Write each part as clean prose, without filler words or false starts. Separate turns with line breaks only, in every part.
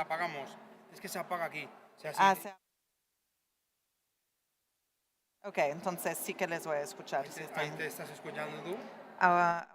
apagamos, es que se apaga aquí. O sea,
Ah,
sí,
ok, entonces sí que les voy a escuchar. Si
ahí
están,
te estás escuchando tú.
ah,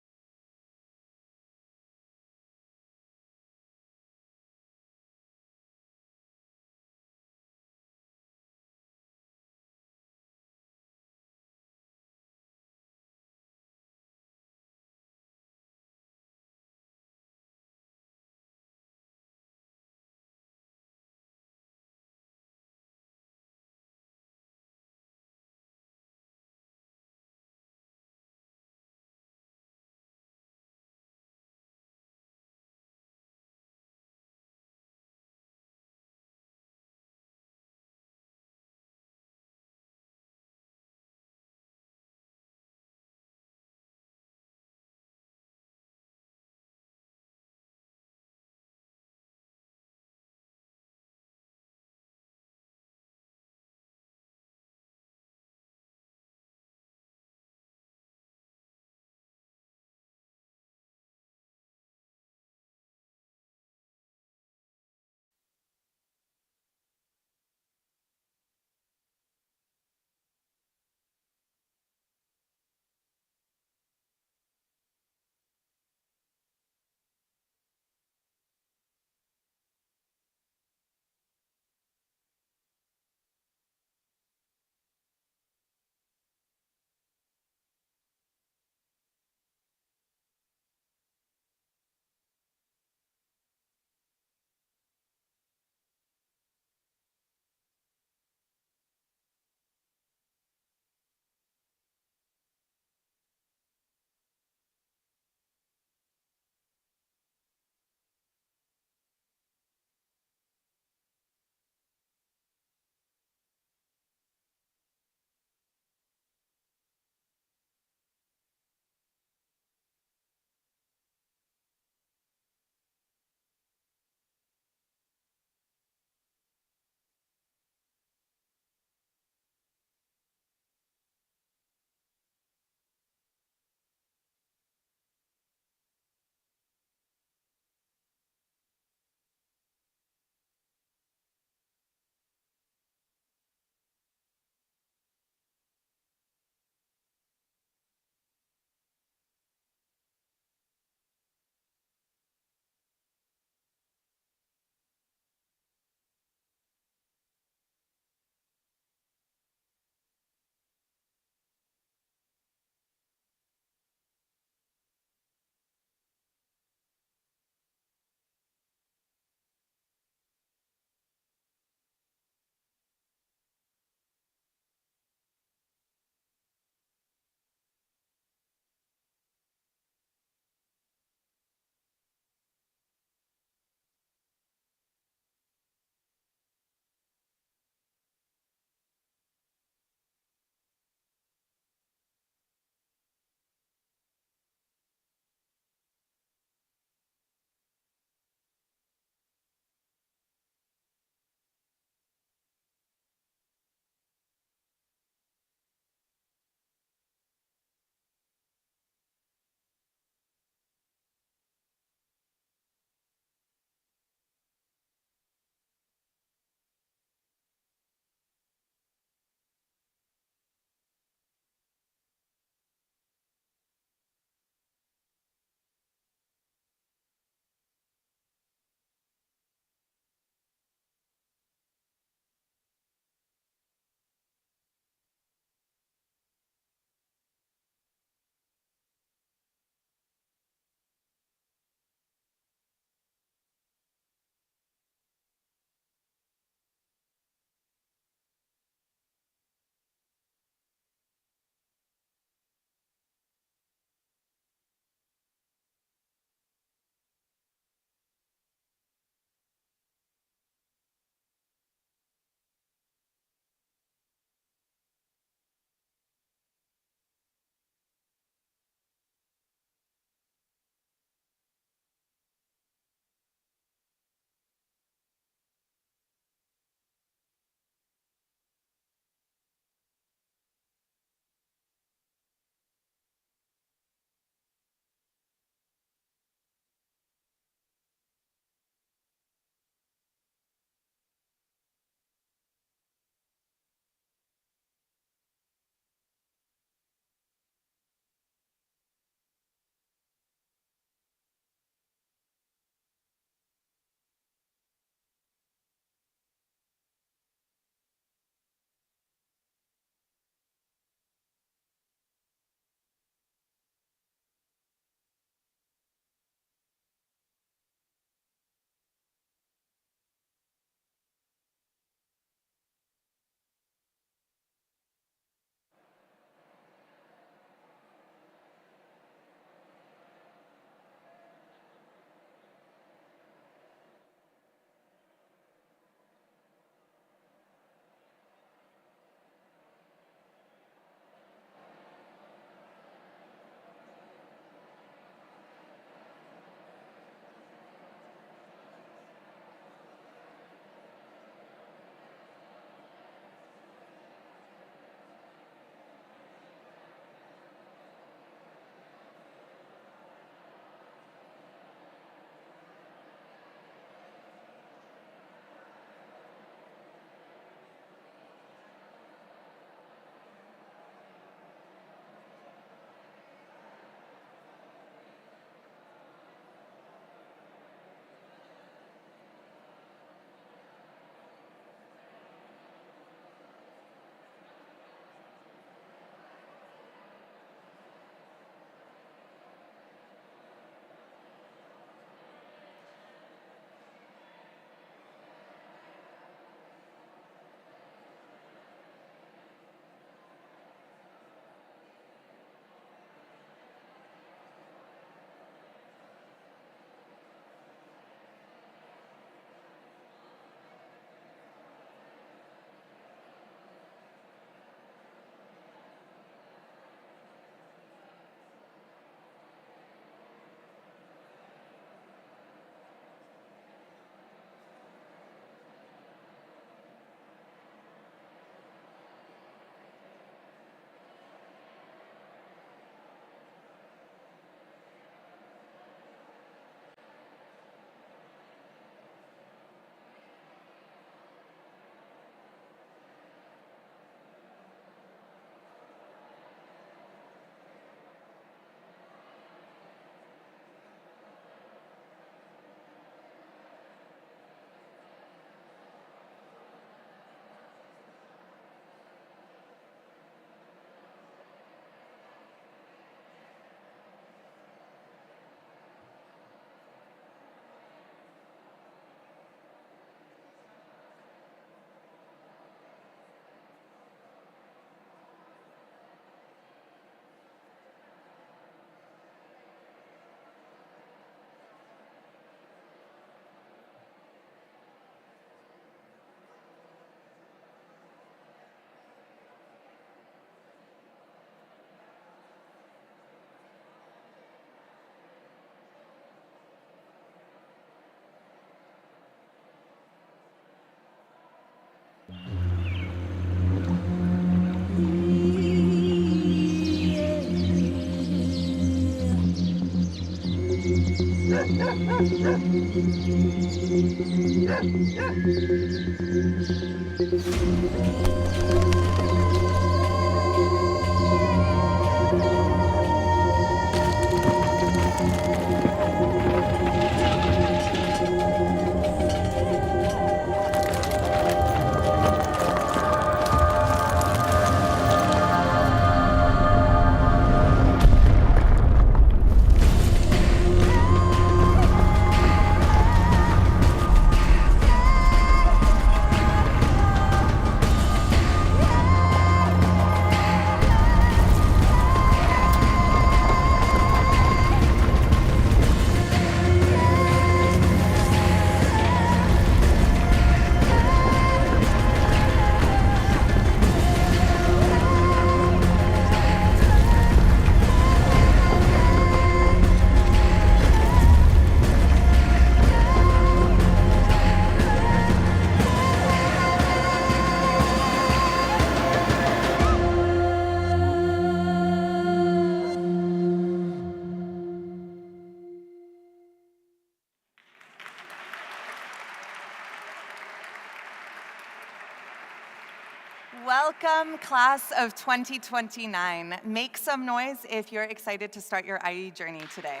Welcome, class of 2029. Make some noise if you're excited to start your IE journey today.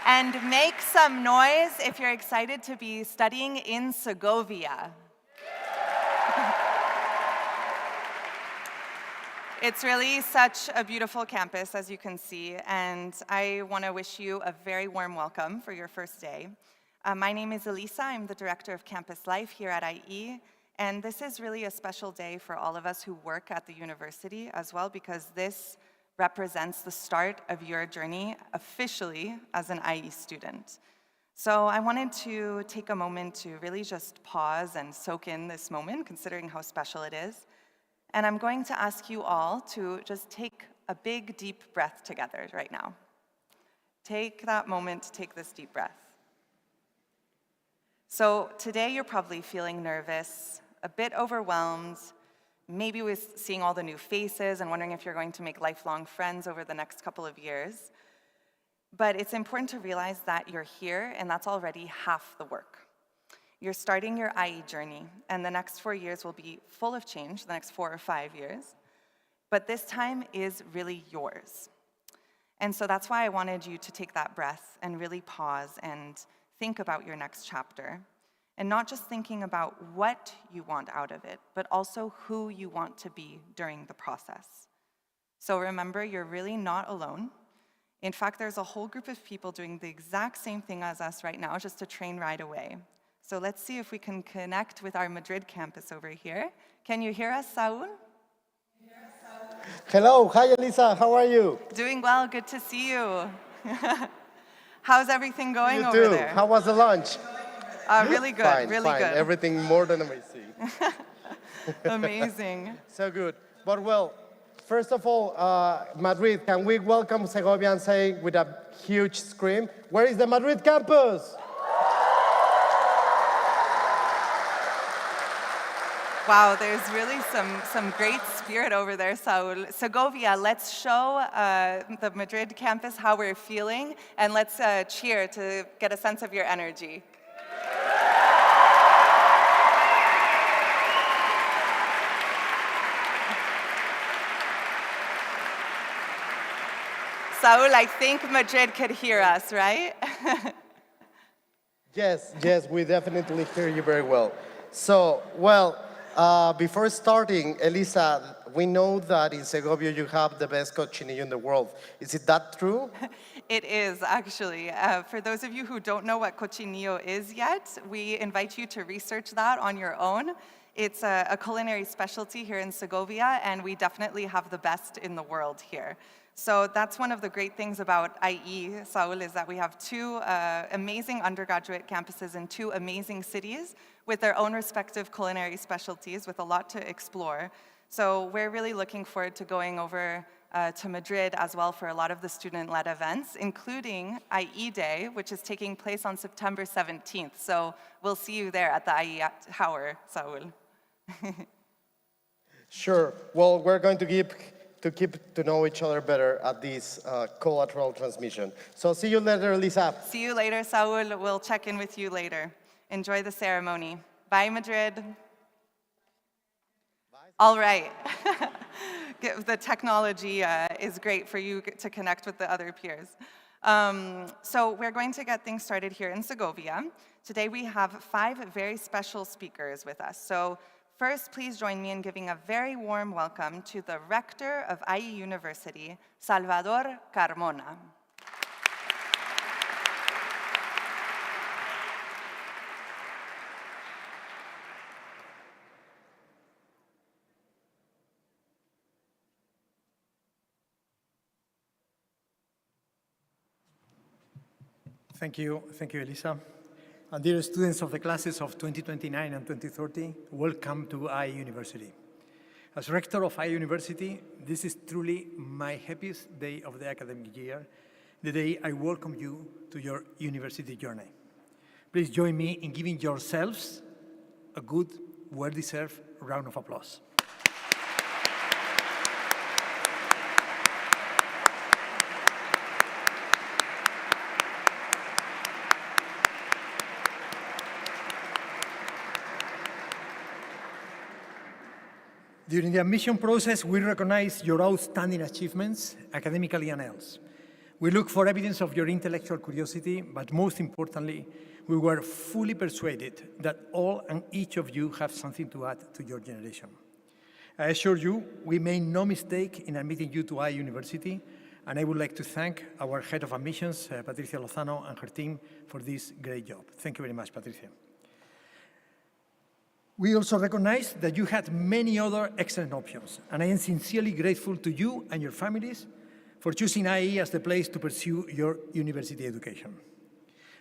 And make some noise if you're excited to be studying in Segovia. It's really such a beautiful campus, as you can see, and I want to wish you a very warm welcome for your first day. My name is Elisa. I'm the Director of Campus Life here at IE, and this is really a special day for all of us who work at the university as well, because this represents the start of your journey officially as an IE student. So I wanted to take a moment to really just pause and soak in this moment, considering how special it is. And I'm going to ask you all to just take a big, deep breath together right now. Take that moment to take this deep breath. So today you're probably feeling nervous, a bit overwhelmed, maybe with seeing all the new faces and wondering if you're going to make lifelong friends over the next couple of years. But it's important to realize that you're here, and that's already half the work. You're starting your IE journey, and the next 4 years will be full of change, the next 4 or 5 years. But this time is really yours. And so that's why I wanted you to take that breath and really pause and think about your next chapter. And not just thinking about what you want out of it, but also who you want to be during the process. So remember, you're really not alone. In fact, there's a whole group of people doing the exact same thing as us right now, just a train ride away. So let's see if we can connect with our Madrid campus over here. Can you hear us, Saul?
Hello, hi Elisa, how are you?
Doing well, good to see you. How's everything going
You
over
too.
there?
How was the lunch?
Really good,
Fine,
really
fine.
good.
Everything more than amazing.
Amazing.
So good. But well, first of all, Madrid, can we welcome Segovia and say with a huge scream, where is the Madrid campus?
Wow, there's really some great spirit over there, Saul. Segovia, let's show the Madrid campus how we're feeling, and let's cheer to get a sense of your energy. Saul, I think Madrid could hear us, right?
Yes, we definitely hear you very well. So, well, before starting, Elisa, we know that in Segovia you have the best cochinillo in the world. Is it that true?
It is, actually. For those of you who don't know what cochinillo is yet, we invite you to research that on your own. It's a culinary specialty here in Segovia, and we definitely have the best in the world here. So that's one of the great things about IE, Saul, is that we have two amazing undergraduate campuses in two amazing cities with their own respective culinary specialties with a lot to explore. So we're really looking forward to going over to Madrid as well for a lot of the student-led events, including IE Day, which is taking place on September 17th. So we'll see you there at the IE Tower, Saul.
Sure. Well, we're going to to keep to know each other better at this collateral transmission. So see you later, Lisa.
See you later, Saul. We'll check in with you later. Enjoy the ceremony. Bye, Madrid. All right. The technology is great for you to connect with the other peers. So we're going to get things started here in Segovia. Today we have 5 very special speakers with us. So first, please join me in giving a very warm welcome to the rector of IE University, Salvador Carmona.
Thank you, Elisa. And dear students of the classes of 2029 and 2030, welcome to IE University. As rector of IE University, this is truly my happiest day of the academic year, the day I welcome you to your university journey. Please join me in giving yourselves a good, well-deserved round of applause. During the admission process, we recognize your outstanding achievements, academically and else. We look for evidence of your intellectual curiosity, but most importantly, we were fully persuaded that all and each of you have something to add to your generation. I assure you, we made no mistake in admitting you to IE University, and I would like to thank our head of admissions, Patricia Lozano, and her team for this great job. Thank you very much, Patricia. We also recognize that you had many other excellent options, and I am sincerely grateful to you and your families for choosing IE as the place to pursue your university education.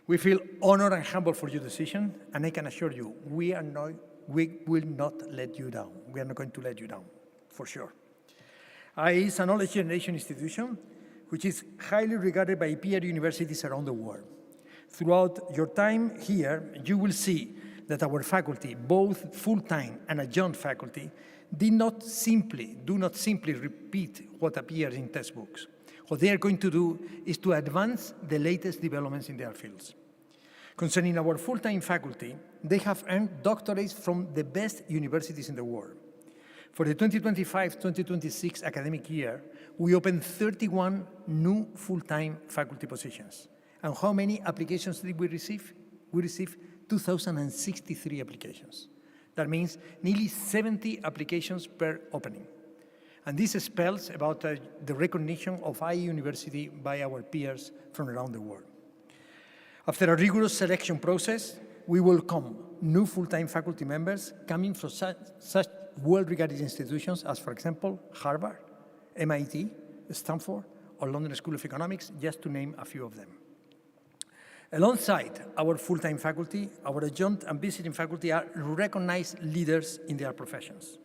We feel honored and humbled for your decision, and I can assure you, we will not let you down. We are not going to let you down, for sure. IE is a knowledge generation institution which is highly regarded by peer universities around the world. Throughout your time here, you will see that our faculty, both full-time and adjunct faculty, do not simply repeat what appears in textbooks. What they are going to do is to advance the latest developments in their fields. Concerning our full-time faculty, they have earned doctorates from the best universities in the world. For the 2025-2026 academic year, we opened 31 new full-time faculty positions. And how many applications did we receive? We received 2,063 applications. That means nearly 70 applications per opening. And this spells about the recognition of IE University by our peers from around the world. After a rigorous selection process, we welcome new full-time faculty members coming from such well-regarded institutions as, for example, Harvard, MIT, Stanford, or London School of Economics, just to name a few of them. Alongside our full-time faculty, our adjunct and visiting faculty are recognized leaders in their professions.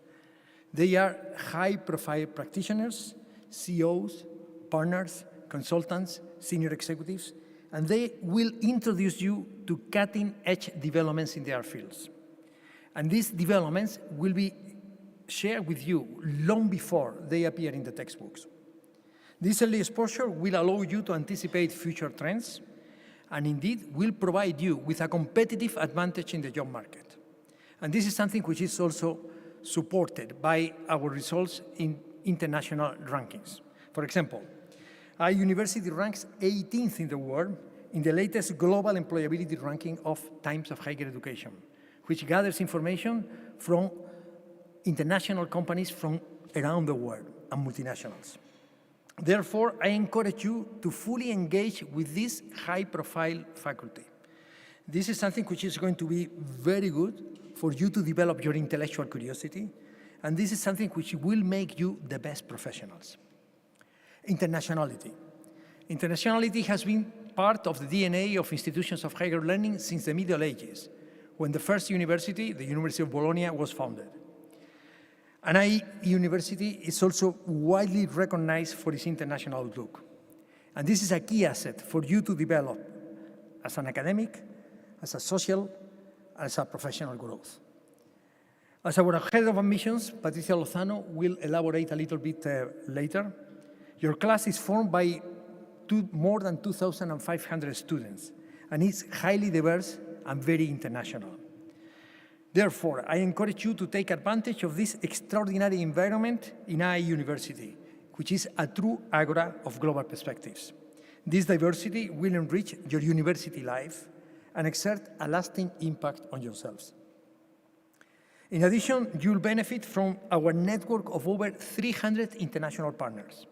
They are high-profile practitioners, CEOs, partners, consultants, senior executives, and they will introduce you to cutting-edge developments in their fields. And these developments will be shared with you long before they appear in the textbooks. This early exposure will allow you to anticipate future trends, and indeed will provide you with a competitive advantage in the job market. And this is something which is also supported by our results in international rankings. For example, our university ranks 18th in the world in the latest global employability ranking of Times of Higher Education, which gathers information from international companies from around the world and multinationals. Therefore, I encourage you to fully engage with this high-profile faculty. This is something which is going to be very good for you to develop your intellectual curiosity, and this is something which will make you the best professionals. Internationality. Internationality has been part of the DNA of institutions of higher learning since the Middle Ages, when the first university, the University of Bologna, was founded. And IE University is also widely recognized for its international outlook. And this is a key asset for you to develop as an academic, as a social, as a professional growth. As our head of admissions, Patricia Lozano, will elaborate a little bit later, your class is formed by more than 2,500 students, and is highly diverse and very international. Therefore, I encourage you to take advantage of this extraordinary environment in IE University, which is a true agora of global perspectives. This diversity will enrich your university life and exert a lasting impact on yourselves. In addition, you'll benefit from our network of over 300 international partners.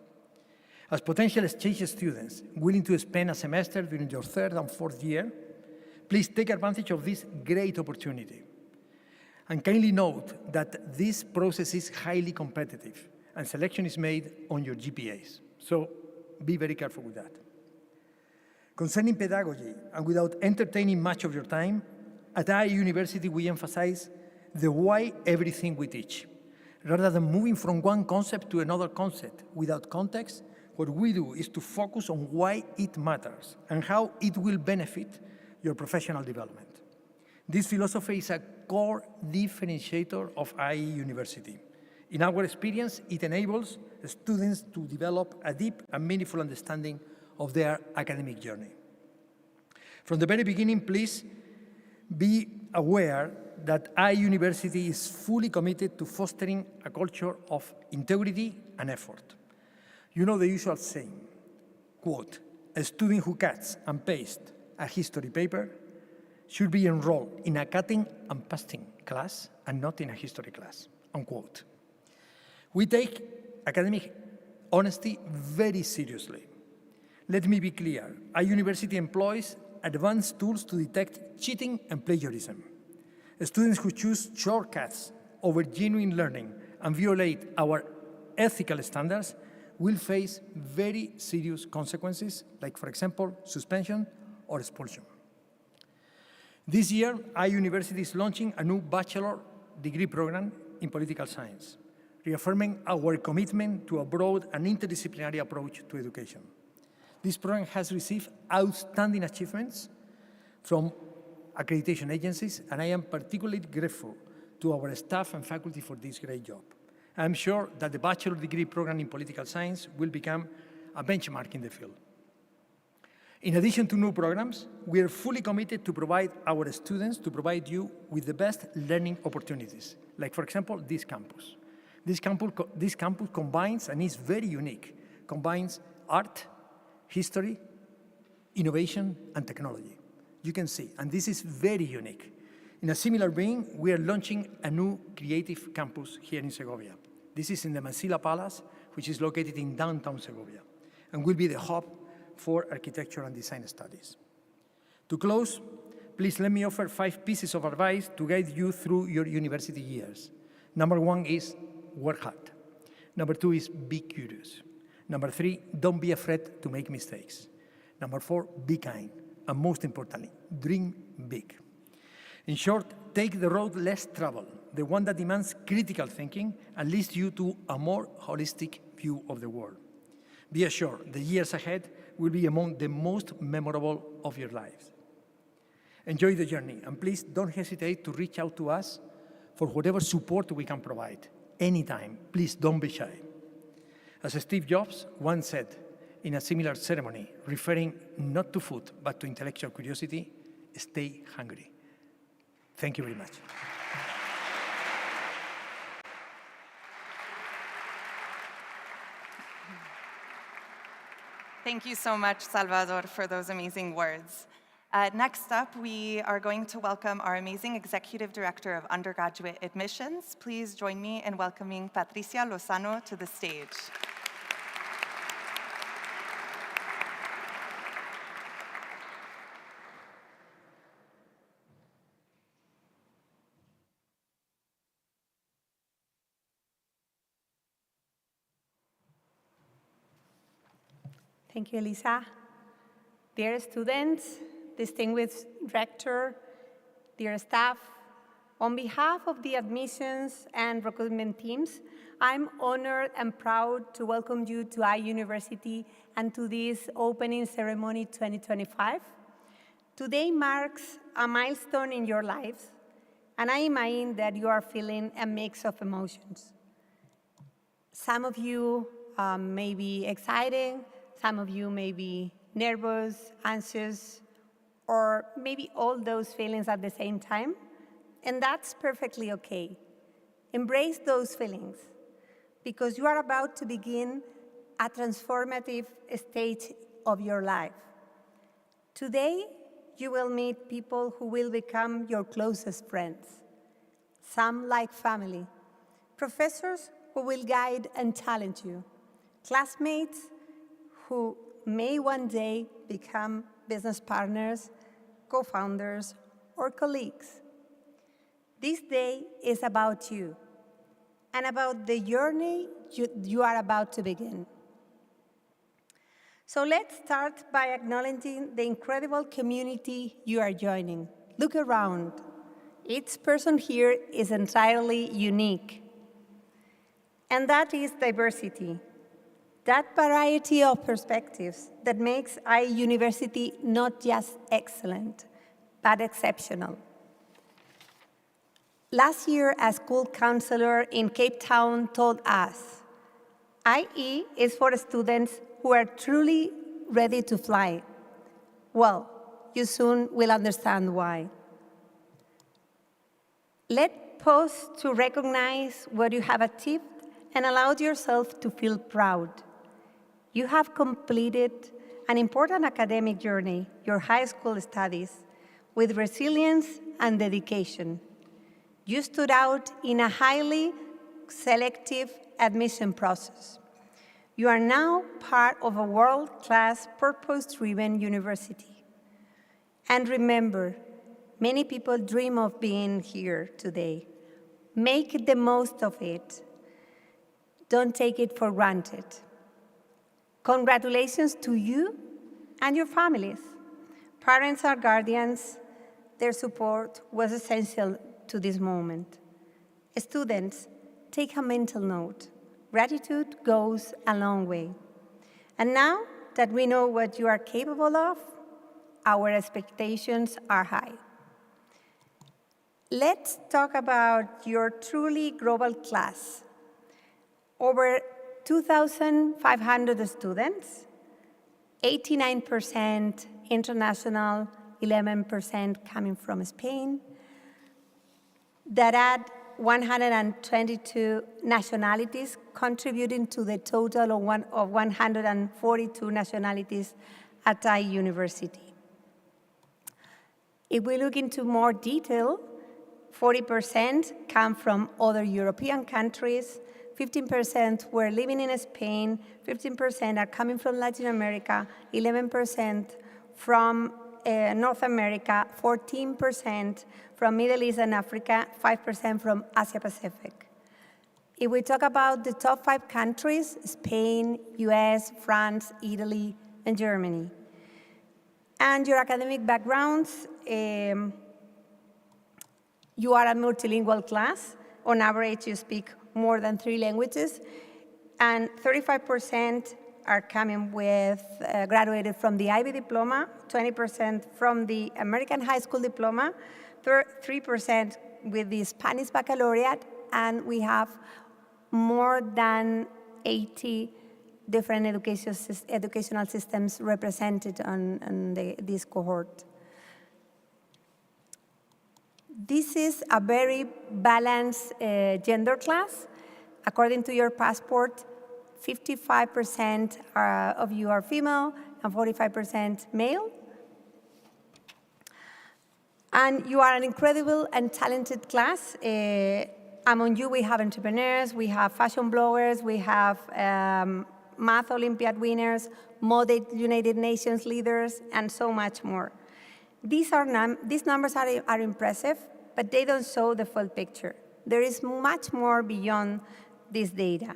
As potential exchange students willing to spend a semester during your third and fourth year, please take advantage of this great opportunity. And kindly note that this process is highly competitive and selection is made on your GPAs. So be very careful with that. Concerning pedagogy, and without entertaining much of your time, at IE University we emphasize the why everything we teach. Rather than moving from one concept to another concept without context, what we do is to focus on why it matters and how it will benefit your professional development. This philosophy is a core differentiator of IE University. In our experience, it enables students to develop a deep and meaningful understanding of their academic journey. From the very beginning, please be aware that IE University is fully committed to fostering a culture of integrity and effort. You know the usual saying, quote, a student who cuts and pastes a history paper should be enrolled in a cutting and pasting class and not in a history class, unquote. We take academic honesty very seriously. Let me be clear, IE University employs advanced tools to detect cheating and plagiarism. Students who choose shortcuts over genuine learning and violate our ethical standards will face very serious consequences, like, for example, suspension or expulsion. This year, IE University is launching a new bachelor degree program in political science, reaffirming our commitment to a broad and interdisciplinary approach to education. This program has received outstanding achievements from accreditation agencies, and I am particularly grateful to our staff and faculty for this great job. I am sure that the bachelor degree program in political science will become a benchmark in the field. In addition to new programs, we are fully committed to provide our students to provide you with the best learning opportunities, like, for example, this campus. This campus combines, and is very unique, combines art, history, innovation, and technology. You can see, and this is very unique. In a similar vein, we are launching a new creative campus here in Segovia. This is in the Mansilla Palace, which is located in downtown Segovia, and will be the hub for architecture and design studies. To close, please let me offer 5 pieces of advice to guide you through your university years. Number 1 is work hard. Number 2 is be curious. Number 3, don't be afraid to make mistakes. Number 4, be kind. And most importantly, dream big. In short, take the road less traveled, the one that demands critical thinking and leads you to a more holistic view of the world. Be assured, the years ahead will be among the most memorable of your lives. Enjoy the journey, and please don't hesitate to reach out to us for whatever support we can provide. Anytime, please don't be shy. As Steve Jobs once said in a similar ceremony, referring not to food, but to intellectual curiosity, stay hungry. Thank you very much.
Thank you so much, Salvador, for those amazing words. Next up, we are going to welcome our amazing Executive Director of Undergraduate Admissions. Please join me in welcoming Patricia Lozano to the stage.
Thank you, Elisa. Dear students, distinguished rector, dear staff, on behalf of the admissions and recruitment teams, I'm honored and proud to welcome you to IE University and to this opening ceremony 2025. Today marks a milestone in your lives. and I imagine that you are feeling a mix of emotions. Some of you may be excited, some of you may be nervous, anxious, or maybe all those feelings at the same time, and that's perfectly okay. Embrace those feelings, because you are about to begin a transformative stage of your life. Today, you will meet people who will become your closest friends, some like family, professors who will guide and challenge you, classmates who may one day become business partners, co-founders, or colleagues. This day is about you and about the journey you are about to begin. So let's start by acknowledging the incredible community you are joining. Look around. Each person here is entirely unique. And that is diversity. That variety of perspectives that makes IE University not just excellent, but exceptional. Last year, a school counselor in Cape Town told us, IE is for students who are truly ready to fly. Well, you soon will understand why. Let's pause to recognize what you have achieved and allow yourself to feel proud. You have completed an important academic journey, your high school studies, with resilience and dedication. You stood out in a highly selective admission process. You are now part of a world-class, purpose-driven university. And remember, many people dream of being here today. Make the most of it. Don't take it for granted. Congratulations to you and your families. Parents or guardians, their support was essential to this moment. Students, take a mental note. Gratitude goes a long way. And now that we know what you are capable of, our expectations are high. Let's talk about your truly global class. Over 2,500 students, 89% international, 11% coming from Spain, that add 122 nationalities, contributing to the total of 142 nationalities at IE University. If we look into more detail, 40% come from other European countries, 15% were living in Spain, 15% are coming from Latin America, 11% from North America, 14% from Middle East and Africa, 5% from Asia Pacific. If we talk about the top 5 countries, Spain, US, France, Italy, and Germany. And your academic backgrounds, you are a multilingual class. On average, you speak more than 3 languages, and 35% are coming with graduated from the IB diploma, 20% from the American High School diploma, 3% with the Spanish baccalaureate, and we have more than 80 different educational systems represented on this cohort. This is a very balanced gender class. According to your passport, 55% of you are female and 45% male. And you are an incredible and talented class. Among you, we have entrepreneurs, we have fashion bloggers, we have math Olympiad winners, model United Nations leaders, and so much more. These numbers are impressive, but they don't show the full picture. There is much more beyond this data.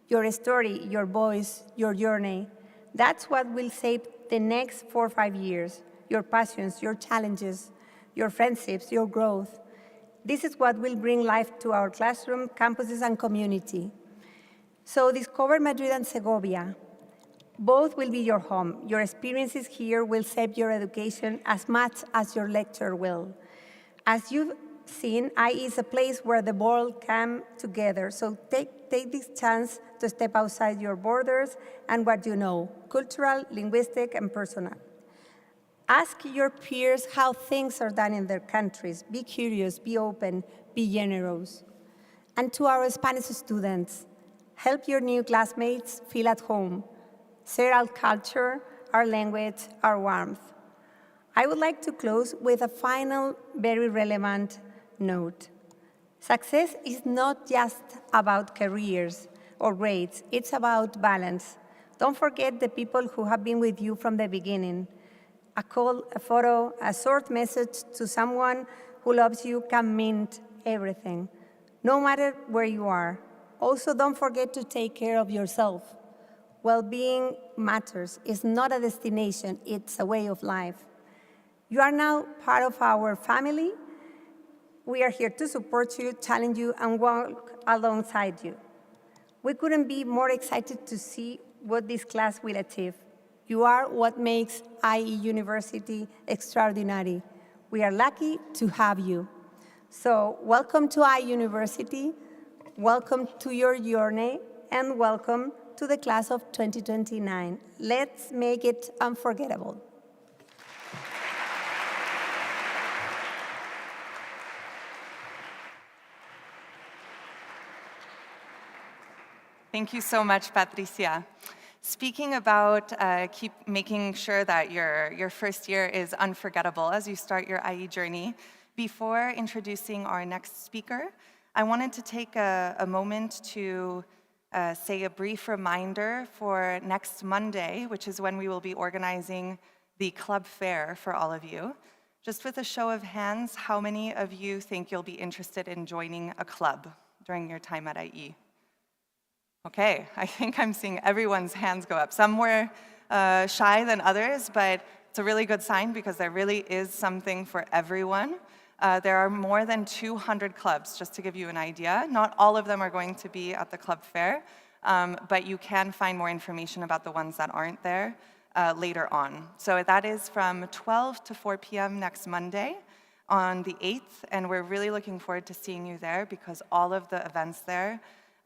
Your story, your voice, your journey, that's what will shape the next 4 or 5 years. Your passions, your challenges, your friendships, your growth. This is what will bring life to our classroom, campuses, and community. So discover Madrid and Segovia. Both will be your home. Your experiences here will shape your education as much as your lecture will. As you seen, IE is a place where the world come together. So take this chance to step outside your borders and what you know, cultural, linguistic, and personal. Ask your peers how things are done in their countries. Be curious, be open, be generous. And to our Spanish students, help your new classmates feel at home. Share our culture, our language, our warmth. I would like to close with a final, very relevant note. Success is not just about careers or grades, it's about balance. Don't forget the people who have been with you from the beginning. A call, a photo, a short message to someone who loves you can mean everything, no matter where you are. Also, don't forget to take care of yourself. Well-being matters. It's not a destination, it's a way of life. You are now part of our family. We are here to support you, challenge you, and walk alongside you. We couldn't be more excited to see what this class will achieve. You are what makes IE University extraordinary. We are lucky to have you. So welcome to IE University, welcome to your journey, and welcome to the class of 2029. Let's make it unforgettable.
Thank you so much, Patricia. Speaking about keep making sure that your first year is unforgettable as you start your IE journey, before introducing our next speaker, I wanted to take a moment to say a brief reminder for next Monday, which is when we will be organizing the club fair for all of you. Just with a show of hands, how many of you think you'll be interested in joining a club during your time at IE? Okay, I think I'm seeing everyone's hands go up. Some more shy than others, but it's a really good sign because there really is something for everyone. There are more than 200 clubs, just to give you an idea. Not all of them are going to be at the club fair, but you can find more information about the ones that aren't there later on. So that is from 12 to 4 p.m. next Monday on the 8th, and we're really looking forward to seeing you there because all of the events there,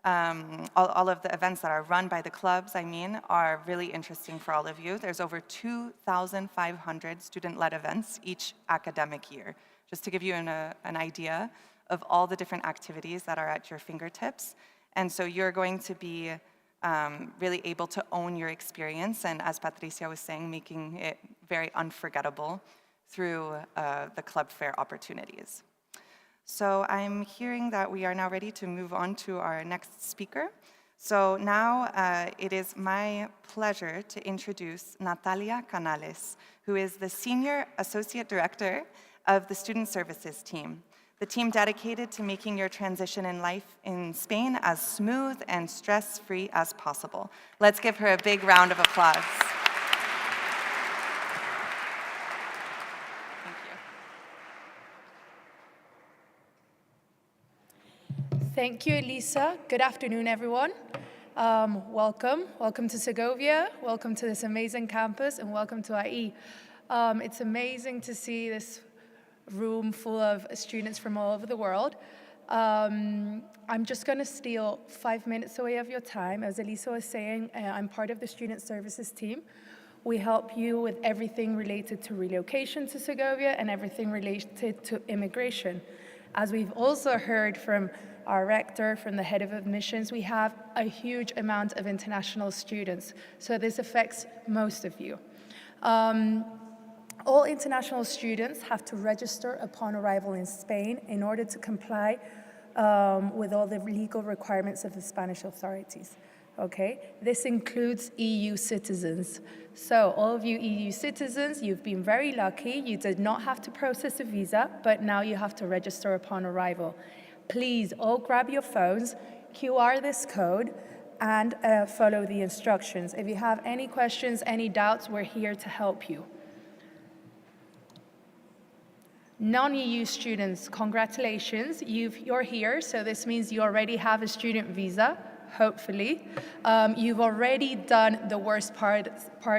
all of the events that are run by the clubs, are really interesting for all of you. There's over 2,500 student-led events each academic year, just to give you an idea of all the different activities that are at your fingertips. And so you're going to be really able to own your experience, and as Patricia was saying, making it very unforgettable through the club fair opportunities. So I'm hearing that we are now ready to move on to our next speaker. So now it is my pleasure to introduce Natalia Canales, who is the Senior Associate Director of the Student Services team, the team dedicated to making your transition in life in Spain as smooth and stress-free as possible. Let's give her a big round of applause.
Thank you, Elisa. Good afternoon, everyone. Welcome to Segovia, welcome to this amazing campus, and welcome to IE. It's amazing to see this room full of students from all over the world. I'm just going to steal 5 minutes away of your time. As Elisa was saying, I'm part of the Student Services team. We help you with everything related to relocation to Segovia and everything related to immigration. As we've also heard from our rector, from the head of admissions, we have a huge amount of international students, so this affects most of you. All international students have to register upon arrival in Spain in order to comply with all the legal requirements of the Spanish authorities. Okay, this includes EU citizens. So all of you EU citizens, you've been very lucky. You did not have to process a visa, but now you have to register upon arrival. Please all grab your phones, QR this code, and follow the instructions. If you have any questions, any doubts, we're here to help you. Non-EU students, congratulations, you're here, so this means you already have a student visa. Hopefully. You've already done the worst part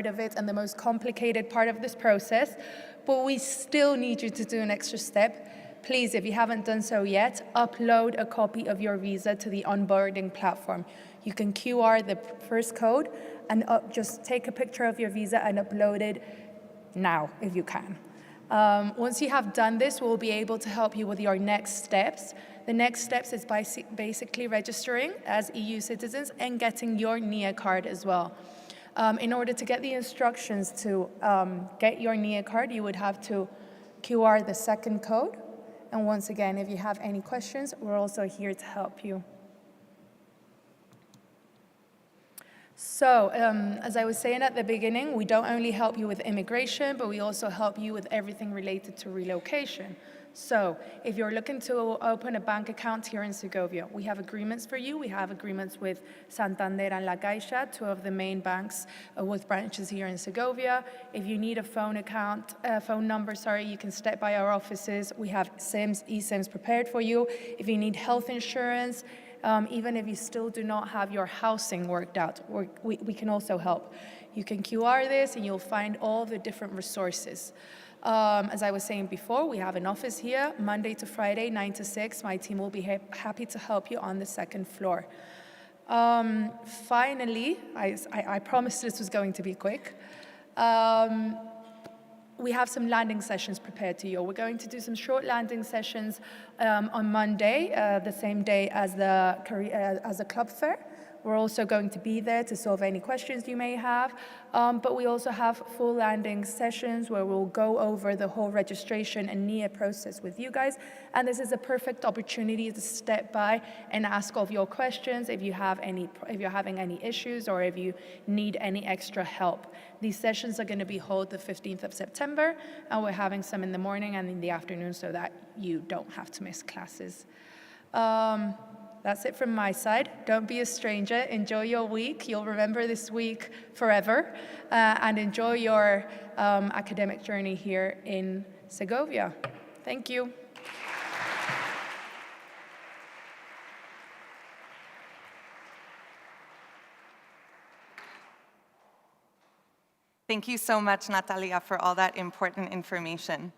of it and the most complicated part of this process, but we still need you to do an extra step please, if you haven't done so yet, upload a copy of your visa to the onboarding platform. You can QR the first code and just take a picture of your visa and upload it now, if you can. Once you have done this, we'll be able to help you with your next steps. The next steps is basically registering as EU citizens and getting your NIE card as well. In order to get the instructions to get your NIE card, you would have to QR the second code. And once again, if you have any questions, we're also here to help you. So, as I was saying at the beginning, we don't only help you with immigration, but we also help you with everything related to relocation. So, if you're looking to open a bank account here in Segovia, we have agreements for you. We have agreements with Santander and La Caixa, two of the main banks with branches here in Segovia. If you need a phone number, you can step by our offices. We have SIMs, eSIMs prepared for you. If you need health insurance, even if you still do not have your housing worked out, we can also help. You can QR this and you'll find all the different resources. As I was saying before, we have an office here, Monday to Friday, 9 to 6. My team will be happy to help you on the second floor. Finally, I promised this was going to be quick. We have some landing sessions prepared to you. We're going to do some short landing sessions on Monday, the same day as the club fair. We're also going to be there to solve any questions you may have. But we also have full landing sessions where we'll go over the whole registration and NIE process with you guys. And this is a perfect opportunity to step by and ask all of your questions if you're having any issues or if you need any extra help. These sessions are going to be held the 15th of September, and we're having some in the morning and in the afternoon so that you don't have to miss classes. That's it from my side. Don't be a stranger. Enjoy your week. You'll remember this week forever. And enjoy your academic journey here in Segovia. Thank you.
Thank you so much, Natalia, for all that important information.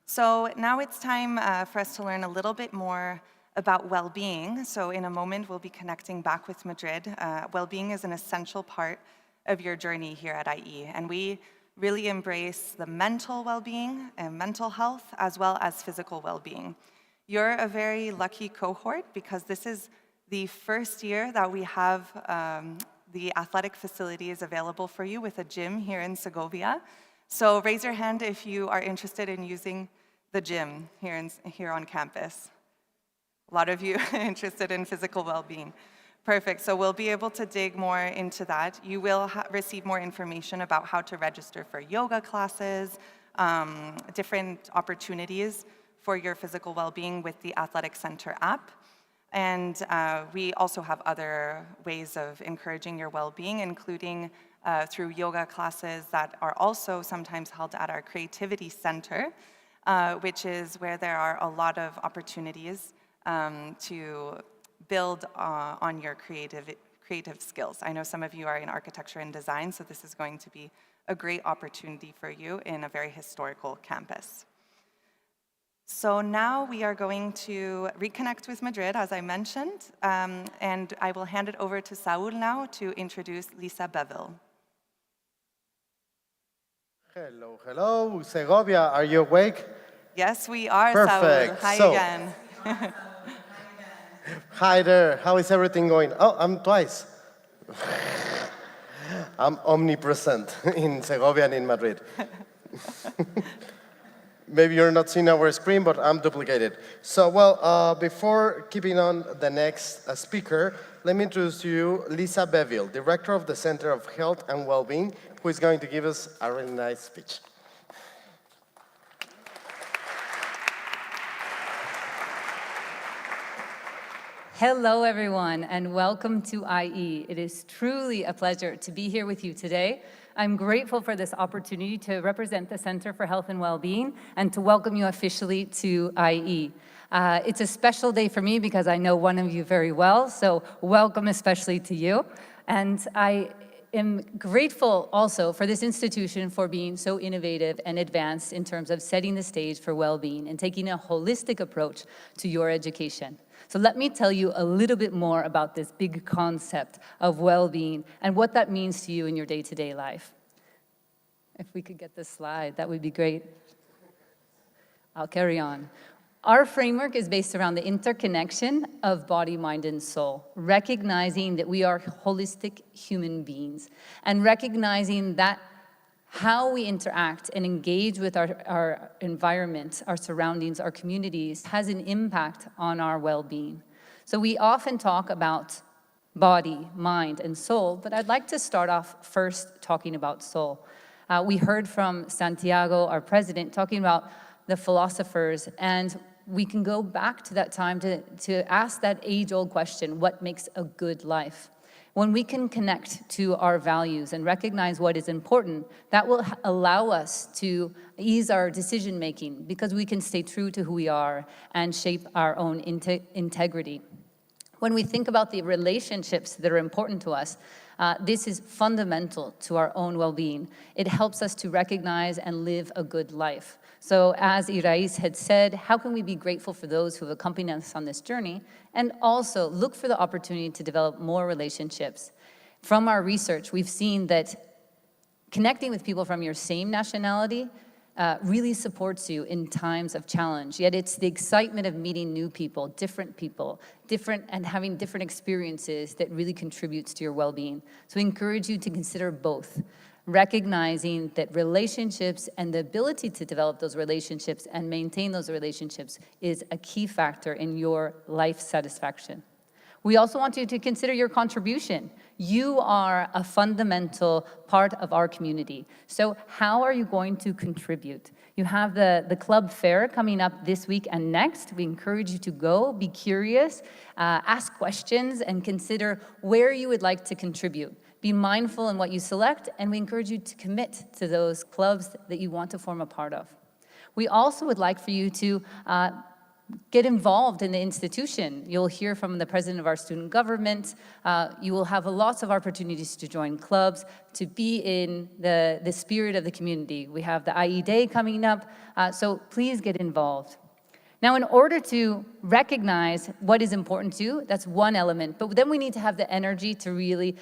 So now it's time for us to learn a little bit more about well-being. So in a moment, we'll be connecting back with Madrid. Well-being is an essential part of your journey here at IE, and we really embrace the mental well-being and mental health, as well as physical well-being. You're a very lucky cohort because this is the first year that we have the athletic facilities available for you with a gym here in Segovia. So raise your hand if you are interested in using the gym here on campus. A lot of you are interested in physical well-being. Perfect, so we'll be able to dig more into that. You will receive more information about how to register for yoga classes, different opportunities for your physical well-being with the Athletic Center app. And we also have other ways of encouraging your well-being, including through yoga classes that are also sometimes held at our Creativity Center, which is where there are a lot of opportunities to build on your creative skills. I know some of you are in architecture and design, so this is going to be a great opportunity for you in a very historical campus. So now we are going to reconnect with Madrid, as I mentioned, and I will hand it over to Saul now to introduce Lisa Beville.
Hello, hello, Segovia, are you awake?
Yes, we are,
Perfect.
Saul. Hi
So,
again.
Hi there, how is everything going? Oh, I'm twice. I'm omnipresent in Segovia and in Madrid. Maybe you're not seeing our screen, but I'm duplicated. So, well, before keeping on the next speaker, let me introduce to you Lisa Beville, Director of the Center of Health and Wellbeing, who is going to give us a really nice speech.
Hello, everyone, and welcome to IE. It is truly a pleasure to be here with you today. I'm grateful for this opportunity to represent the Center for Health and Wellbeing and to welcome you officially to IE. It's a special day for me because I know one of you very well, so welcome especially to you. And am grateful also for this institution for being so innovative and advanced in terms of setting the stage for well-being and taking a holistic approach to your education. So let me tell you a little bit more about this big concept of well-being and what that means to you in your day-to-day life. If we could get this slide, that would be great. I'll carry on. Our framework is based around the interconnection of body, mind, and soul, recognizing that we are holistic human beings, and recognizing that how we interact and engage with our environment, our surroundings, our communities, has an impact on our well-being. So we often talk about body, mind, and soul, but I'd like to start off first talking about soul. We heard from Santiago, our president, talking about the philosophers, and we can go back to that time to ask that age-old question, what makes a good life? When we can connect to our values and recognize what is important, that will allow us to ease our decision-making because we can stay true to who we are and shape our own integrity. When we think about the relationships that are important to us, this is fundamental to our own well-being. It helps us to recognize and live a good life. So as Irais had said, how can we be grateful for those who have accompanied us on this journey, and also look for the opportunity to develop more relationships? From our research, we've seen that connecting with people from your same nationality really supports you in times of challenge. Yet it's the excitement of meeting new people, and having different experiences that really contributes to your well-being. So we encourage you to consider both, recognizing that relationships and the ability to develop those relationships and maintain those relationships is a key factor in your life satisfaction. We also want you to consider your contribution. You are a fundamental part of our community. So how are you going to contribute? You have the club fair coming up this week and next. We encourage you to go, be curious, ask questions, and consider where you would like to contribute. Be mindful in what you select, and we encourage you to commit to those clubs that you want to form a part of. We also would like for you to get involved in the institution. You'll hear from the president of our student government. You will have lots of opportunities to join clubs, to be in the spirit of the community. We have the IE Day coming up, so please get involved. Now, in order to recognize what is important to you, that's one element, but then we need to have the energy to really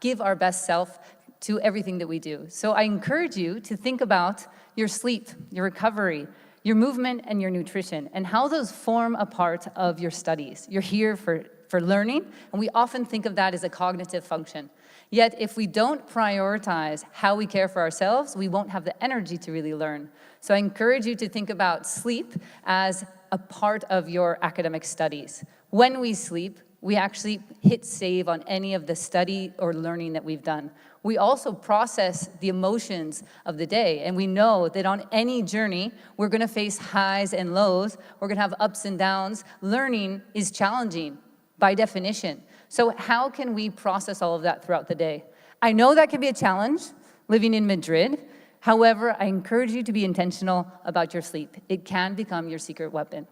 give our best self to everything that we do. So I encourage you to think about your sleep, your recovery, your movement, and your nutrition, and how those form a part of your studies. You're here for learning, and we often think of that as a cognitive function. Yet, if we don't prioritize how we care for ourselves, we won't have the energy to really learn. So I encourage you to think about sleep as a part of your academic studies. When we sleep, we actually hit save on any of the study or learning that we've done. We also process the emotions of the day, and we know that on any journey, we're gonna face highs and lows, we're gonna have ups and downs. Learning is challenging by definition. So how can we process all of that throughout the day? I know that can be a challenge living in Madrid. However, I encourage you to be intentional about your sleep. It can become your secret weapon.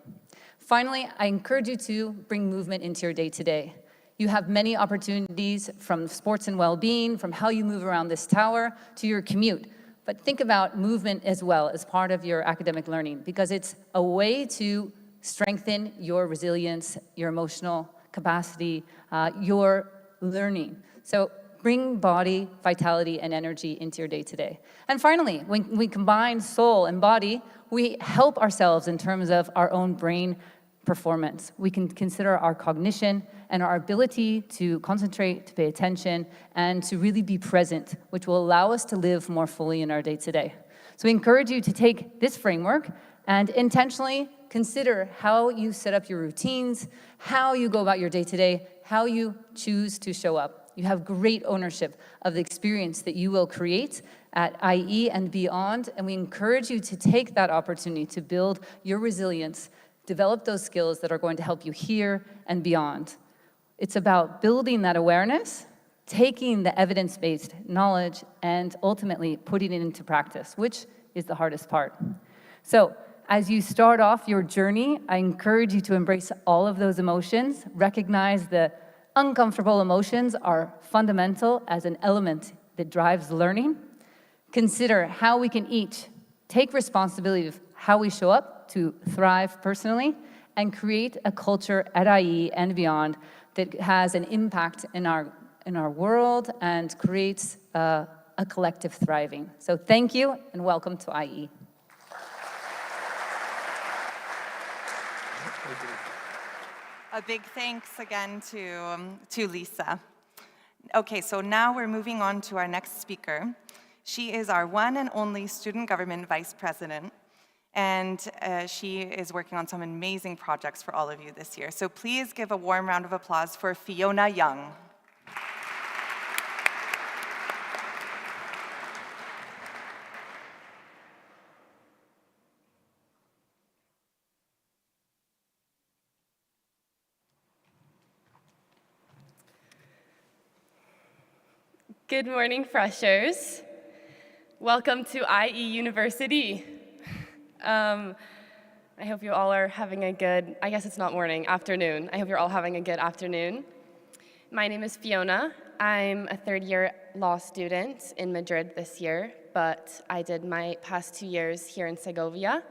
Finally, I encourage you to bring movement into your day-to-day. You have many opportunities from sports and well-being, from how you move around this tower to your commute. But think about movement as well as part of your academic learning, because it's a way to strengthen your resilience, your emotional capacity, your learning. So bring body, vitality, and energy into your day-to-day. And finally, when we combine soul and body, we help ourselves in terms of our own brain performance. We can consider our cognition and our ability to concentrate, to pay attention, and to really be present, which will allow us to live more fully in our day-to-day. So we encourage you to take this framework and intentionally consider how you set up your routines, how you go about your day-to-day, how you choose to show up. You have great ownership of the experience that you will create at IE and beyond, and we encourage you to take that opportunity to build your resilience, develop those skills that are going to help you here and beyond. It's about building that awareness, taking the evidence-based knowledge, and ultimately putting it into practice, which is the hardest part. So as you start off your journey, I encourage you to embrace all of those emotions, recognize the Uncomfortable emotions are fundamental as an element that drives learning. Consider how we can each take responsibility of how we show up to thrive personally and create a culture at IE and beyond that has an impact in our world and creates a collective thriving. So thank you and welcome to IE.
A big thanks again to Lisa. Okay, so now we're moving on to our next speaker. She is our one and only student government vice president, and she is working on some amazing projects for all of you this year. So please give a warm round of applause for Fiona Young.
Good morning, freshers. Welcome to IE University. I hope you all are having a good, I guess it's not morning, afternoon. I hope you're all having a good afternoon. My name is Fiona. I'm a third-year law student in Madrid this year, but I did my past 2 years here in Segovia,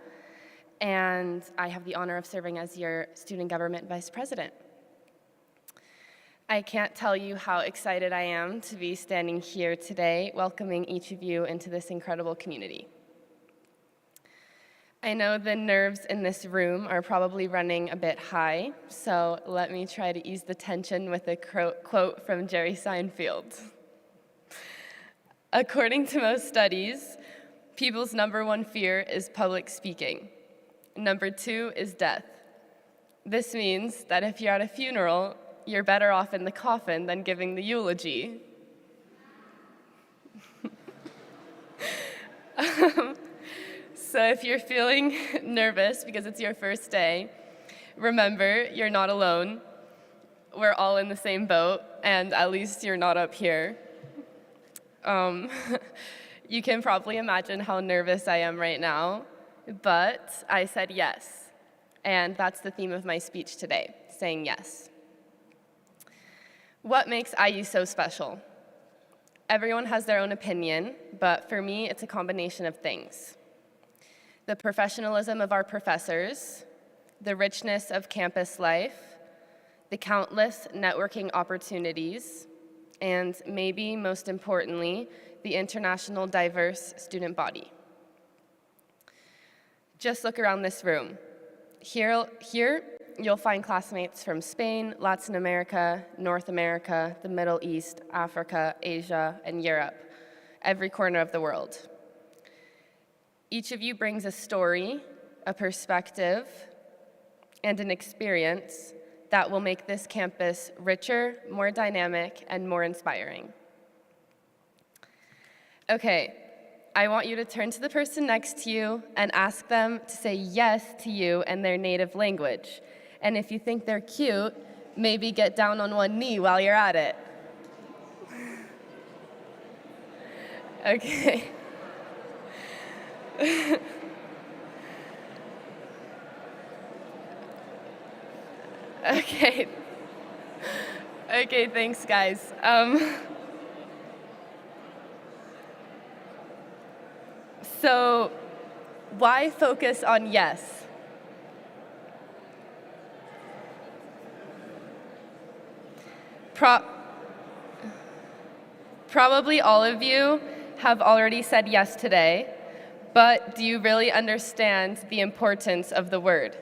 and I have the honor of serving as your student government vice president. I can't tell you how excited I am to be standing here today, welcoming each of you into this incredible community. I know the nerves in this room are probably running a bit high, so let me try to ease the tension with a quote from Jerry Seinfeld. According to most studies, people's #1 fear is public speaking. #2 is death. This means that if you're at a funeral, you're better off in the coffin than giving the eulogy. So if you're feeling nervous because it's your first day, remember, you're not alone. We're all in the same boat, and at least you're not up here. You can probably imagine how nervous I am right now, but I said yes. And that's the theme of my speech today, saying yes. What makes IU so special? Everyone has their own opinion, but for me, it's a combination of things. The professionalism of our professors, the richness of campus life, the countless networking opportunities, and maybe most importantly, the international diverse student body. Just look around this room. Here, you'll find classmates from Spain, Latin America, North America, the Middle East, Africa, Asia, and Europe, every corner of the world. Each of you brings a story, a perspective, and an experience that will make this campus richer, more dynamic, and more inspiring. Okay, I want you to turn to the person next to you and ask them to say yes to you in their native language. And if you think they're cute, maybe get down on one knee while you're at it. Okay. Okay, thanks, guys. So, why focus on yes? Probably all of you have already said yes today, but do you really understand the importance of the word?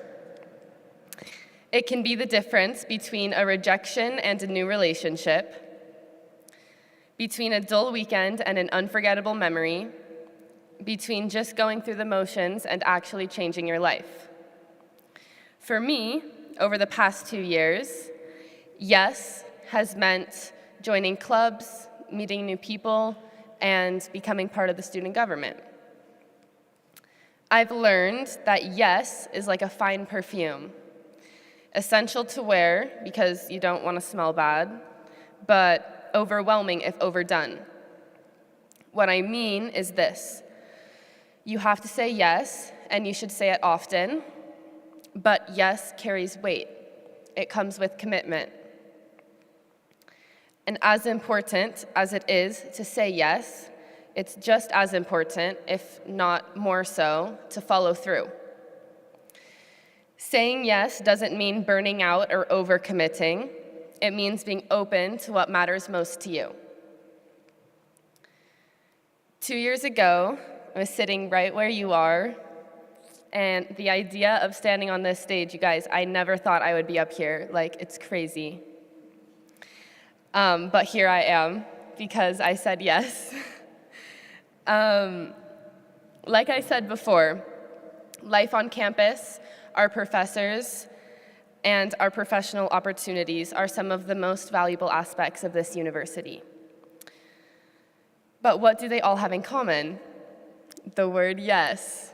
It can be the difference between a rejection and a new relationship, between a dull weekend and an unforgettable memory, between just going through the motions and actually changing your life. For me, over the past 2 years, yes has meant joining clubs, meeting new people, and becoming part of the student government. I've learned that yes is like a fine perfume, essential to wear because you don't want to smell bad, but overwhelming if overdone. What I mean is this: you have to say yes, and you should say it often, but yes carries weight. It comes with commitment. And as important as it is to say yes, it's just as important, if not more so, to follow through. Saying yes doesn't mean burning out or overcommitting. It means being open to what matters most to you. 2 years ago, I was sitting right where you are, and the idea of standing on this stage, you guys, I never thought I would be up here. Like, it's crazy. But here I am, because I said yes. Like I said before, life on campus, our professors, and our professional opportunities are some of the most valuable aspects of this university. But what do they all have in common? The word yes.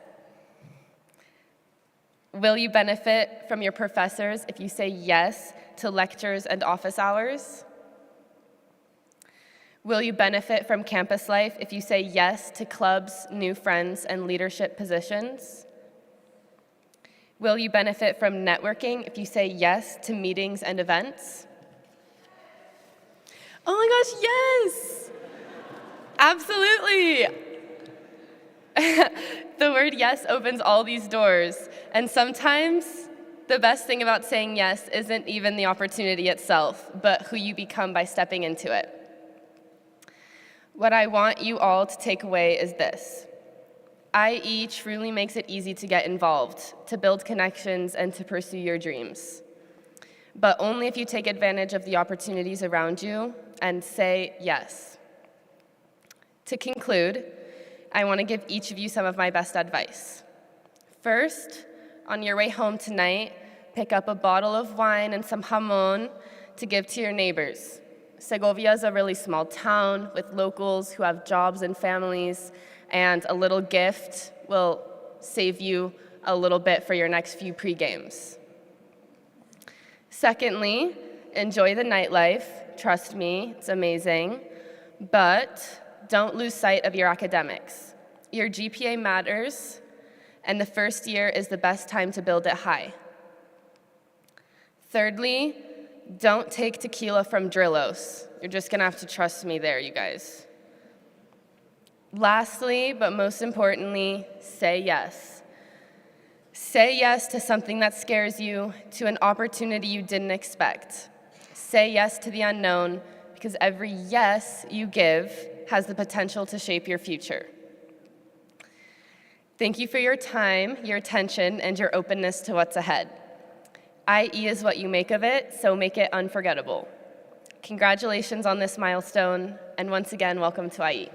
Will you benefit from your professors if you say yes to lectures and office hours? Will you benefit from campus life if you say yes to clubs, new friends, and leadership positions? Will you benefit from networking if you say yes to meetings and events? Oh my gosh, yes! Absolutely! The word yes opens all these doors, and sometimes the best thing about saying yes isn't even the opportunity itself, but who you become by stepping into it. What I want you all to take away is this. IE truly makes it easy to get involved, to build connections, and to pursue your dreams. But only if you take advantage of the opportunities around you and say yes. To conclude, I want to give each of you some of my best advice. First, on your way home tonight, pick up a bottle of wine and some jamon to give to your neighbors. Segovia is a really small town with locals who have jobs and families, and a little gift will save you a little bit for your next few pre-games. Secondly, enjoy the nightlife. Trust me, it's amazing. But don't lose sight of your academics. Your GPA matters, and the first year is the best time to build it high. Thirdly, don't take tequila from Drillos. You're just gonna have to trust me there, you guys. Lastly, but most importantly, say yes. Say yes to something that scares you, to an opportunity you didn't expect. Say yes to the unknown, because every yes you give has the potential to shape your future. Thank you for your time, your attention, and your openness to what's ahead. IE is what you make of it, so make it unforgettable. Congratulations on this milestone, and once again, welcome to IE.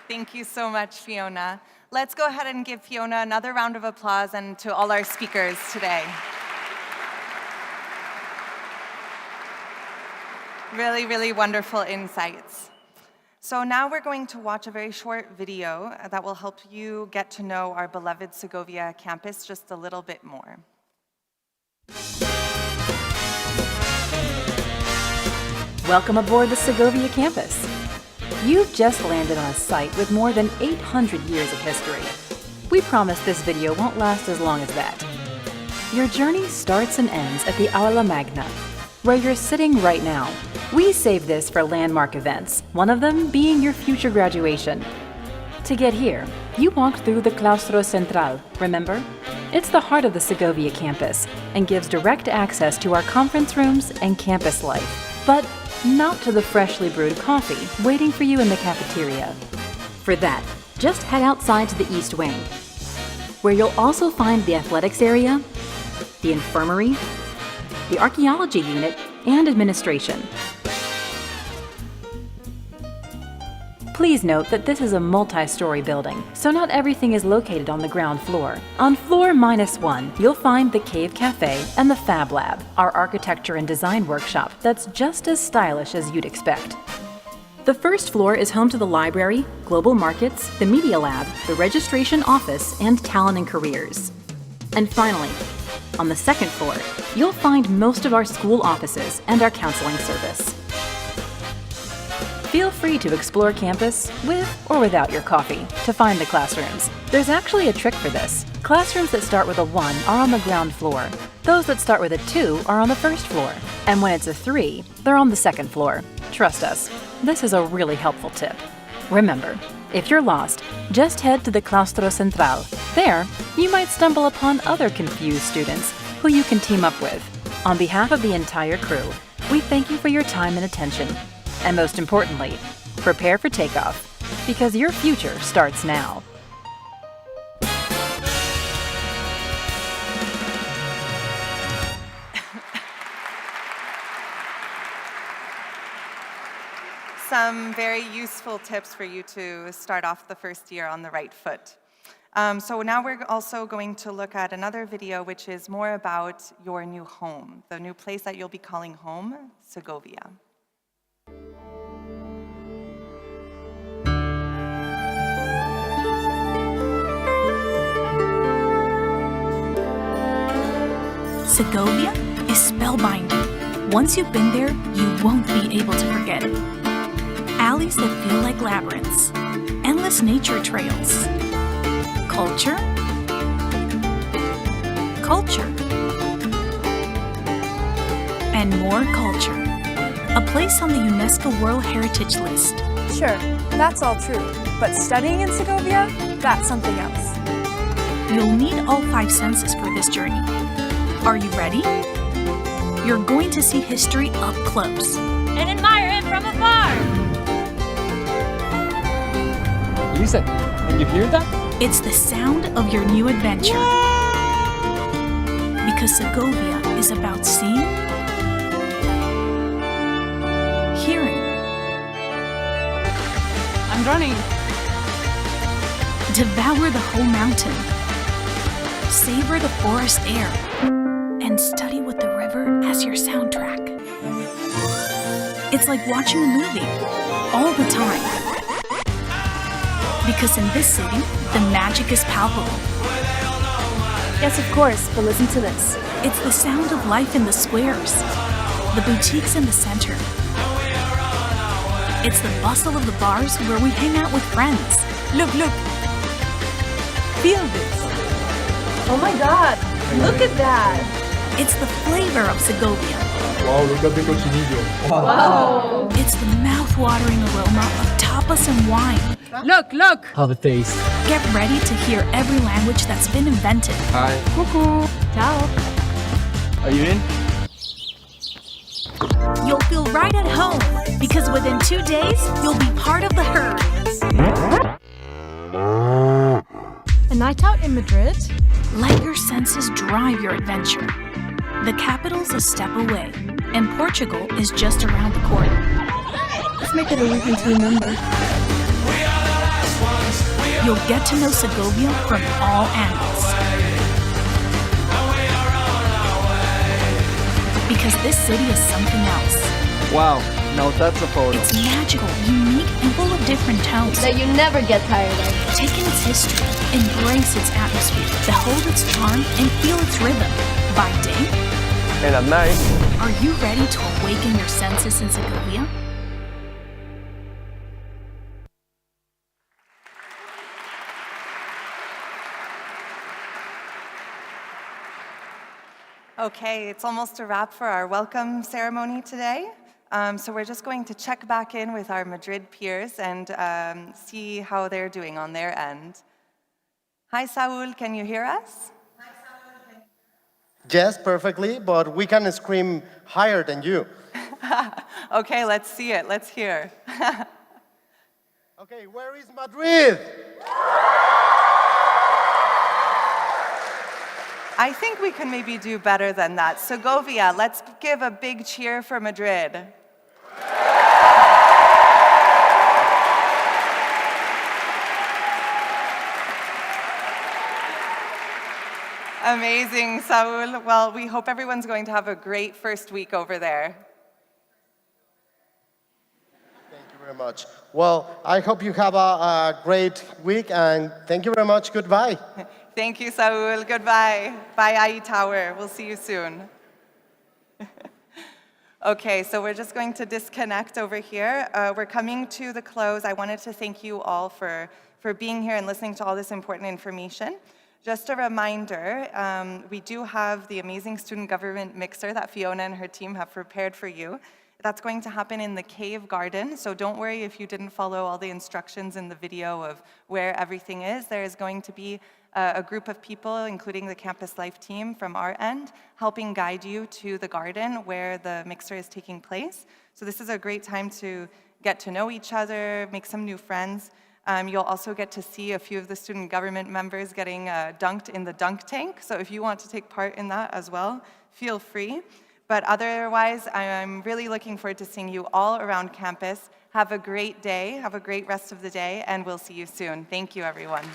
Thank you so much, Fiona. Let's go ahead and give Fiona another round of applause, and to all our speakers today. Really, really wonderful insights. So now we're going to watch a very short video that will help you get to know our beloved Segovia campus just a little bit more.
Welcome aboard the Segovia campus. You've just landed on a site with more than 800 years of history. We promise this video won't last as long as that. Your journey starts and ends at the Aula Magna, where you're sitting right now. We saved this for landmark events, one of them being your future graduation. To get here, you walked through the Claustro Central, remember? It's the heart of the Segovia campus and gives direct access to our conference rooms and campus life, but not to the freshly brewed coffee waiting for you in the cafeteria. For that, just head outside to the East Wing, where you'll also find the athletics area, the infirmary, the archaeology unit, and administration. Please note that this is a multi-story building, so not everything is located on the ground floor. On floor -1, you'll find the Cave Cafe and the Fab Lab, our architecture and design workshop that's just as stylish as you'd expect. The first floor is home to the library, global markets, the media lab, the registration office, and talent and careers. And finally, on the second floor, you'll find most of our school offices and our counseling service. Feel free to explore campus with or without your coffee to find the classrooms. There's actually a trick for this. Classrooms that start with a 1 are on the ground floor. Those that start with a 2 are on the first floor. And when it's a 3, they're on the second floor. Trust us, this is a really helpful tip. Remember, if you're lost, just head to the Claustro Central. There, you might stumble upon other confused students who you can team up with. On behalf of the entire crew, we thank you for your time and attention. And most importantly, prepare for takeoff, because your future starts now.
Some very useful tips for you to start off the first year on the right foot. So now we're also going to look at another video which is more about your new home, the new place that you'll be calling home, Segovia.
Segovia is spellbinding. Once you've been there, you won't be able to forget it. Alleys that feel like labyrinths, endless nature trails. Culture, culture, and more culture. A place on the UNESCO World Heritage List.
Sure, that's all true, but studying in Segovia, that's something else.
You'll need all 5 senses for this journey. Are you ready? You're going to see history up close.
And admire it from afar!
Lisa, can you hear that?
It's the sound of your new adventure. Because Segovia is about seeing, hearing.
I'm running.
Devour the whole mountain. Savor the forest air. And study with the river as your soundtrack. It's like watching a movie, all the time. Because in this city, the magic is palpable.
Yes, of course, but listen to this.
It's the sound of life in the squares, the boutiques in the center. It's the bustle of the bars where we hang out with friends.
Look, look. Feel this. Oh my God, look at that.
It's the flavor of Segovia.
Wow, look at the cochinillo.
Wow.
It's the mouth-watering aroma of tapas and wine.
Look, look.
How the taste.
Get ready to hear every language that's been invented.
Hi.
Cuckoo. Ciao.
Are you in?
You'll feel right at home, because within 2 days, you'll be part of the herd.
A night out in Madrid?
Let your senses drive your adventure. The capital's a step away, and Portugal is just around the corner.
Let's make it a weekend to remember.
You'll get to know Segovia from all angles. Because this city is something else.
Wow, now that's a photo.
It's magical, unique, and full of different tones.
That you never get tired of.
Take in its history, embrace its atmosphere, behold its charm, and feel its rhythm. By day,
And at night,
are you ready to awaken your senses in Segovia?
Okay, it's almost a wrap for our welcome ceremony today. So we're just going to check back in with our Madrid peers and see how they're doing on their end. Hi, Saul, can you hear us?
Yes, perfectly, but we can scream higher than you.
Okay, let's see it. Let's hear.
Okay, where is Madrid?
I think we can maybe do better than that. Segovia, let's give a big cheer for Madrid. Amazing, Saul. Well, we hope everyone's going to have a great first week over there.
Thank you very much. Well, I hope you have a great week, and thank you very much. Goodbye.
Thank you, Saul. Goodbye. Bye, IE Tower. We'll see you soon. Okay, so we're just going to disconnect over here. We're coming to the close. I wanted to thank you all for being here and listening to all this important information. Just a reminder, we do have the amazing student government mixer that Fiona and her team have prepared for you. That's going to happen in the cave garden, so don't worry if you didn't follow all the instructions in the video of where everything is. There is going to be a group of people, including the Campus Life team from our end, helping guide you to the garden where the mixer is taking place. So this is a great time to get to know each other, make some new friends. You'll also get to see a few of the student government members getting dunked in the dunk tank. So if you want to take part in that as well, feel free. But otherwise, I'm really looking forward to seeing you all around campus. Have a great day, have a great rest of the day, and we'll see you soon. Thank you, everyone.